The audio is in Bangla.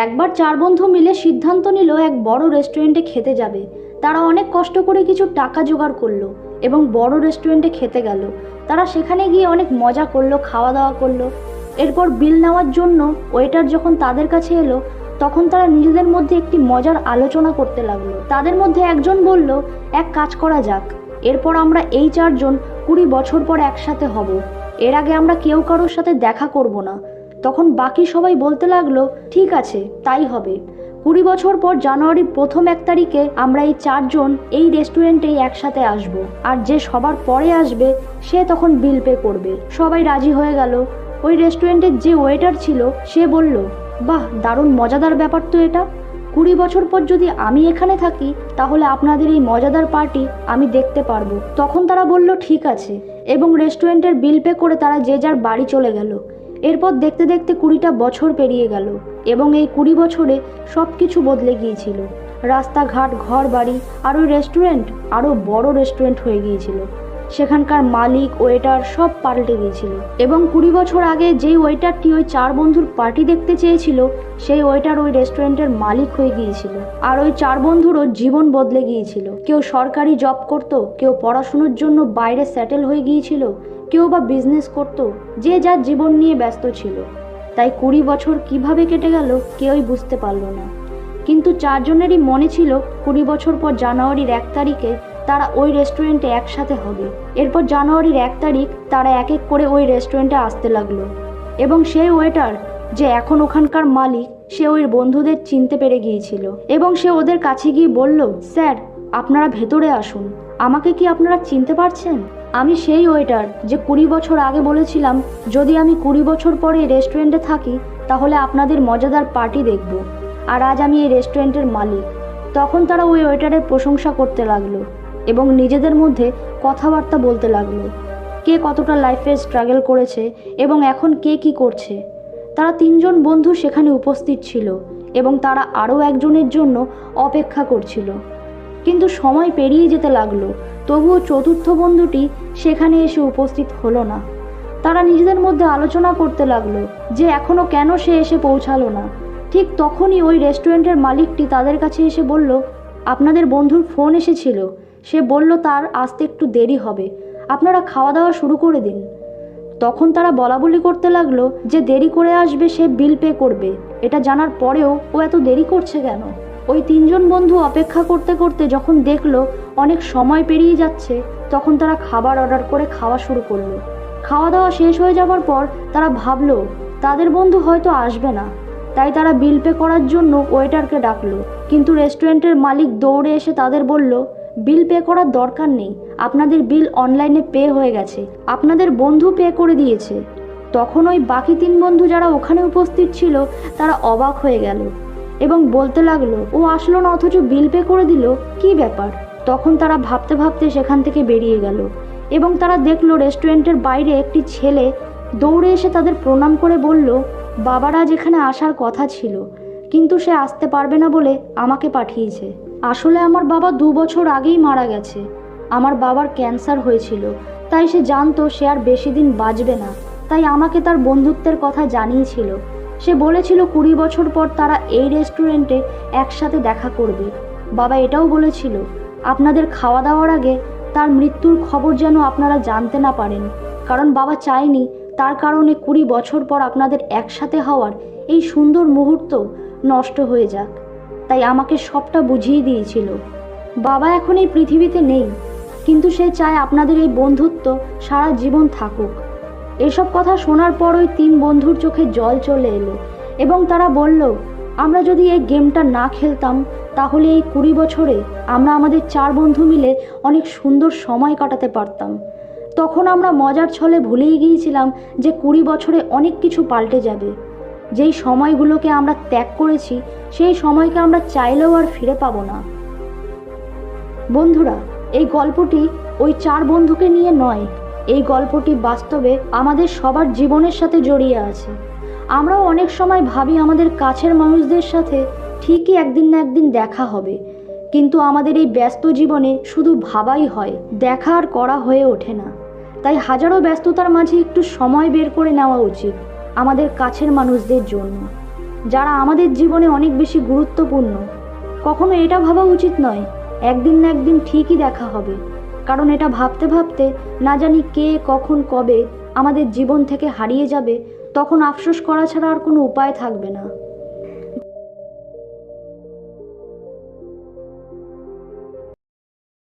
একবার চার বন্ধু মিলে সিদ্ধান্ত নিল এক বড় রেস্টুরেন্টে খেতে যাবে। তারা অনেক কষ্ট করে কিছু টাকা জোগাড় করলো এবং বড় রেস্টুরেন্টে খেতে গেল। তারা সেখানে গিয়ে অনেক মজা করলো, খাওয়া দাওয়া করলো। এরপর বিল নেওয়ার জন্য ওয়েটার যখন তাদের কাছে এলো, তখন তারা নিজেদের মধ্যে একটি মজার আলোচনা করতে লাগলো। তাদের মধ্যে একজন বলল, এক কাজ করা যাক, এরপর আমরা এই চারজন 20 বছর পর একসাথে হব। এর আগে আমরা কেউ কারোর সাথে দেখা করব না। তখন বাকি সবাই বলতে লাগলো, ঠিক আছে, তাই হবে। 20 বছর পর জানুয়ারির প্রথম 1 তারিখে আমরা এই চারজন এই রেস্টুরেন্টেই একসাথে আসব, আর যে সবার পরে আসবে সে তখন বিল পে করবে। সবাই রাজি হয়ে গেল। ওই রেস্টুরেন্টের যে ওয়েটার ছিল সে বলল, বাহ, দারুণ মজাদার ব্যাপার তো এটা। 20 বছর পর যদি আমি এখানে থাকি তাহলে আপনাদের এই মজাদার পার্টি আমি দেখতে পারবো। তখন তারা বলল ঠিক আছে, এবং রেস্টুরেন্টের বিল পে করে তারা যে যার বাড়ি চলে গেল। এরপর দেখতে দেখতে 20টা বছর পেরিয়ে গেল এবং এই 20 বছরে সব কিছু বদলে গিয়েছিল। রাস্তাঘাট, ঘর বাড়ি আর ওই রেস্টুরেন্ট আরও বড় রেস্টুরেন্ট হয়ে গিয়েছিল। সেখানকার মালিক, ওয়েটার সব পাল্টে গিয়েছিল এবং 20 বছর আগে যেই ওয়েটারটি ওই চার বন্ধুর পার্টি দেখতে চেয়েছিল সেই ওয়েটার ওই রেস্টুরেন্টের মালিক হয়ে গিয়েছিল। আর ওই চার বন্ধুরও জীবন বদলে গিয়েছিল। কেউ সরকারি জব করত, কেউ পড়াশুনোর জন্য বাইরে সেটেল হয়ে গিয়েছিল, কেউ বা বিজনেস করত। যে যার জীবন নিয়ে ব্যস্ত ছিল। তাই 20 বছর কিভাবে কেটে গেল কেউই বুঝতে পারল না। কিন্তু চারজনেরই মনে ছিল 20 বছর পর জানুয়ারির 1 তারিখে তারা ওই রেস্টুরেন্টে একসাথে হবে। এরপর জানুয়ারির 1 তারিখ তারা এক এক করে ওই রেস্টুরেন্টে আসতে লাগলো এবং সেই ওয়েটার যে এখন ওখানকার মালিক সে ওই বন্ধুদের চিনতে পেরে গিয়েছিল এবং সে ওদের কাছে গিয়ে বলল, স্যার, আপনারা ভেতরে আসুন। আমাকে কি আপনারা চিনতে পারছেন? আমি সেই ওয়েটার যে 20 বছর আগে বলেছিলাম যদি আমি 20 বছর পরে রেস্টুরেন্টে থাকি তাহলে আপনাদের মজাদার পার্টি দেখব, আর আজ আমি এই রেস্টুরেন্টের মালিক। তখন তারা ওই ওয়েটারের প্রশংসা করতে লাগলো এবং নিজেদের মধ্যে কথাবার্তা বলতে লাগলো, কে কতটা লাইফে স্ট্রাগল করেছে এবং এখন কে কি করছে। তারা 3 জন বন্ধু সেখানে উপস্থিত ছিল এবং তারা আরও একজনের জন্য অপেক্ষা করছিল। কিন্তু সময় পেরিয়ে যেতে লাগলো, তবুও চতুর্থ বন্ধুটি সেখানে এসে উপস্থিত হলো না। তারা নিজেদের মধ্যে আলোচনা করতে লাগলো যে এখনও কেন সে এসে পৌঁছালো না। ঠিক তখনই ওই রেস্টুরেন্টের মালিকটি তাদের কাছে এসে বলল, আপনাদের বন্ধুর ফোন এসেছিল, সে বলল তার আসতে একটু দেরি হবে, আপনারা খাওয়া দাওয়া শুরু করে দিন। তখন তারা বলাবলি করতে লাগলো যে দেরি করে আসবে সে বিল পে করবে। এটা জানার পরেও ও এত দেরি করছে কেন? ওই 3 জন বন্ধু অপেক্ষা করতে করতে যখন দেখলো অনেক সময় পেরিয়ে যাচ্ছে, তখন তারা খাবার অর্ডার করে খাওয়া শুরু করলো। খাওয়া দাওয়া শেষ হয়ে যাবার পর তারা ভাবলো তাদের বন্ধু হয়তো আসবে না, তাই তারা বিল পে করার জন্য ওয়েটারকে ডাকলো। কিন্তু রেস্টুরেন্টের মালিক দৌড়ে এসে তাদের বলল, বিল পে করার দরকার নেই, আপনাদের বিল অনলাইনে পে হয়ে গেছে, আপনাদের বন্ধু পে করে দিয়েছে। তখন ওই বাকি 3 বন্ধু যারা ওখানে উপস্থিত ছিল তারা অবাক হয়ে গেল এবং বলতে লাগলো, ও আসলো না অথচ বিল পে করে দিল, কি ব্যাপার? তখন তারা ভাবতে ভাবতে সেখান থেকে বেরিয়ে গেল এবং তারা দেখলো রেস্টুরেন্টের বাইরে একটি ছেলে দৌড়ে এসে তাদের প্রণাম করে বলল, বাবারা যেখানে আসার কথা ছিল কিন্তু সে আসতে পারবে না বলে আমাকে পাঠিয়েছে। আসলে আমার বাবা 2 বছর আগেই মারা গেছে। আমার বাবার ক্যান্সার হয়েছিল, তাই সে জানতো সে আর বেশি দিন বাঁচবে না, তাই আমাকে তার বন্ধুত্বের কথা জানিয়েছিল। সে বলেছিল 20 বছর পর তারা এই রেস্টুরেন্টে একসাথে দেখা করবে। বাবা এটাও বলেছিল আপনাদের খাওয়া দাওয়ার আগে তার মৃত্যুর খবর যেন আপনারা জানতে না পারেন, কারণ বাবা চায়নি তার কারণে 20 বছর পর আপনাদের একসাথে হওয়ার এই সুন্দর মুহূর্ত নষ্ট হয়ে যাক। তাই আমাকে সবটা বুঝিয়ে দিয়েছিল। বাবা এখন এই পৃথিবীতে নেই, কিন্তু সে চায় আপনাদের এই বন্ধুত্ব সারা জীবন থাকুক। এসব কথা শোনার পর ওই 3 বন্ধুর চোখে জল চলে এলো এবং তারা বলল, আমরা যদি এই গেমটা না খেলতাম তাহলে এই 20 বছরে আমরা আমাদের 4 বন্ধু মিলে অনেক সুন্দর সময় কাটাতে পারতাম। তখন আমরা মজার ছলে ভুলেই গিয়েছিলাম যে 20 বছরে অনেক কিছু পাল্টে যাবে। যেই সময়গুলোকে আমরা ত্যাগ করেছি সেই সময়কে আমরা চাইলেও আর ফিরে পাবো না। বন্ধুরা, এই গল্পটি ওই 4 বন্ধুকে নিয়ে নয়, এই গল্পটি বাস্তবে আমাদের সবার জীবনের সাথে জড়িয়ে আছে। আমরাও অনেক সময় ভাবি আমাদের কাছের মানুষদের সাথে ঠিকই একদিন না একদিন দেখা হবে, কিন্তু আমাদের এই ব্যস্ত জীবনে শুধু ভাবাই হয়, দেখা আর করা হয়ে ওঠে না। তাই হাজারো ব্যস্ততার মাঝে একটু সময় বের করে নেওয়া উচিত আমাদের কাছের মানুষদের জন্য। যারা আমাদের জীবনে অনেক বেশি গুরুত্বপূর্ণ। কখনো এটা ভাবা উচিত নয় একদিন না একদিন ঠিকই দেখা হবে, কারণ এটা ভাবতে ভাবতে না জানি কে কখন কবে আমাদের জীবন থেকে হারিয়ে যাবে, তখন আফসোস করা ছাড়া আর কোনো উপায় থাকবে না।